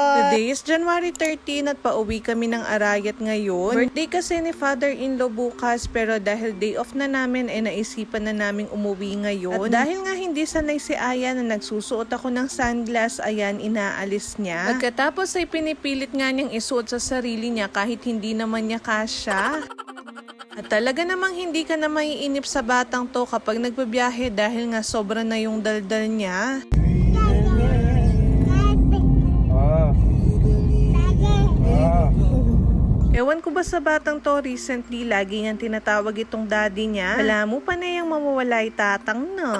Today is January 13 at pauwi kami ng Arayat ngayon. Birthday kasi ni father-in-law bukas, pero dahil day off na namin naisipan na naming umuwi ngayon. At dahil nga hindi sanay si Aya na nagsusuot ako ng sunglass, ayan, inaalis niya. Pagkatapos ay pinipilit nga niyang isuot sa sarili niya kahit hindi naman niya kasya. At talaga namang hindi ka na maiinip sa batang to kapag nagbabiyahe dahil nga sobra na yung daldal niya. Ewan ko ba sa batang to, recently lagi niyang tinatawag itong daddy niya. Alam mo pa na yung mamawalay tatang no.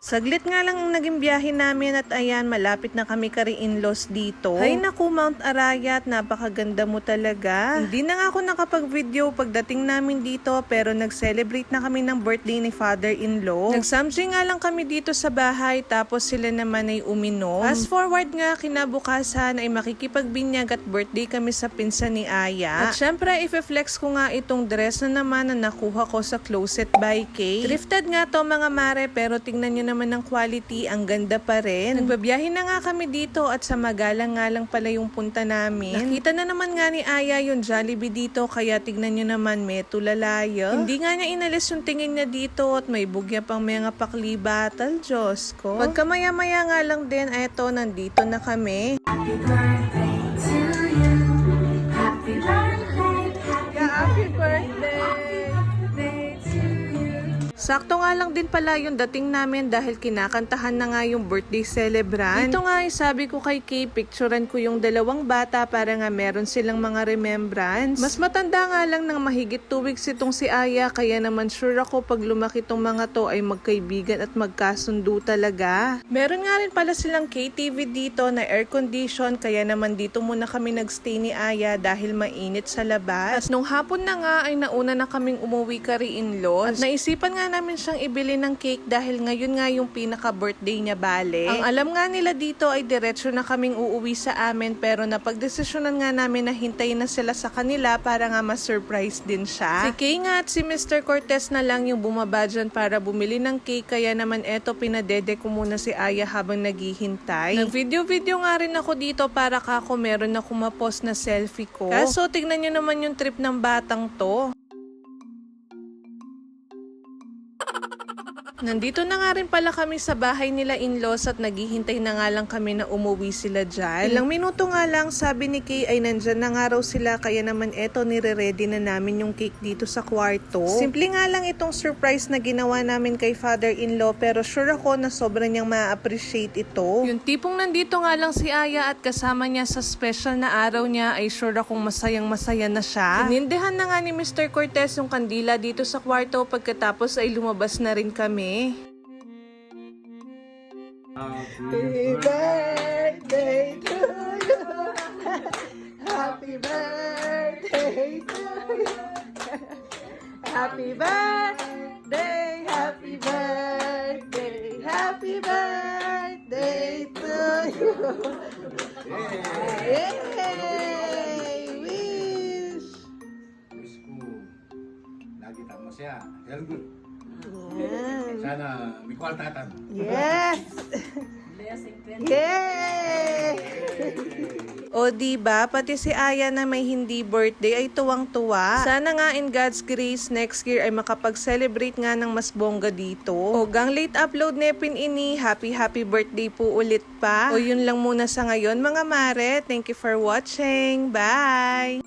Saglit nga lang ang naging biyahe namin at ayan, malapit na kami kari-in-laws dito. Ay naku, Mount Arayat, napakaganda mo talaga. Hindi na nga ako nakapag-video pagdating namin dito, pero nag-celebrate na kami ng birthday ni father-in-law. Nag-samsing nga lang kami dito sa bahay, tapos sila naman ay uminom. Fast forward nga, kinabukasan ay makikipagbinyag at birthday kami sa pinsan ni Aya. At syempre, i-flex ko nga itong dress na naman na nakuha ko sa Closet by Kay. Thrifted nga to mga mare, pero tingnan nyo naman ng quality, ang ganda pa rin. Nagbabiyahe na nga kami dito at sa Magalang nga lang pala yung punta namin. Nakita na naman nga ni Aya yung Jollibee dito, kaya tignan nyo naman, may tulalayo. Hindi nga niya inalis yung tingin niya dito at may bugya pang mga pakli battle, Diyos ko. Pagkamaya-maya nga lang din, eto, nandito na kami. Happy birthday to you. Happy birthday. Happy birthday! Sakto nga lang din pala yung dating namin dahil kinakantahan na nga yung birthday celebrant. Dito nga ay sabi ko kay Kay, picturean ko yung dalawang bata para nga meron silang mga remembrance. Mas matanda nga lang ng mahigit 2 weeks itong si Aya, kaya naman sure ako pag lumaki tong mga to ay magkaibigan at magkasundo talaga. Meron nga rin pala silang KTV dito na air condition, kaya naman dito muna kami nagstay ni Aya dahil mainit sa labas. At nung hapon na nga ay nauna na kaming umuwi kari-in-laws. At naisipan nga namin siyang ibili ng cake dahil ngayon nga yung pinaka-birthday niya bale. Ang alam nga nila dito ay diretso na kaming uuwi sa amin, pero napagdesisyonan nga namin na hintayin na sila sa kanila para nga ma-surprise din siya. Si Kay nga at si Mr. Cortez na lang yung bumaba dyan para bumili ng cake, kaya naman eto pinadede ko muna si Aya habang naghihintay. Nag-video nga rin ako dito para kako meron ako ma-post na selfie ko. Kaso tignan nyo naman yung trip ng batang to. Nandito na nga rin pala kami sa bahay nila in-laws at naghihintay na nga lang kami na umuwi sila dyan. Ilang minuto nga lang, sabi ni Kay ay nandyan na nga raw sila, kaya naman eto nire-ready na namin yung cake dito sa kwarto. Simple nga lang itong surprise na ginawa namin kay father-in-law, pero sure ako na sobrang niyang ma-appreciate ito. Yung tipong nandito nga lang si Aya at kasama niya sa special na araw niya ay sure akong masayang-masaya na siya. Sinindihan na nga ni Mr. Cortez yung kandila dito sa kwarto, pagkatapos ay lumabas na rin kami. Happy birthday to you. Happy birthday to you. Happy birthday, happy birthday, happy birthday to you. Yay! Wish! Wish ko lagi tama siya. Very good. Yan. Sana may kwaltatan. Yes! Yay! O diba, pati si Aya na may hindi birthday ay tuwang-tuwa. Sana nga in God's grace, next year ay makapag-celebrate nga ng mas bongga dito. O gang late upload nepin ini, happy birthday po ulit pa. O yun lang muna sa ngayon mga mare, thank you for watching, bye!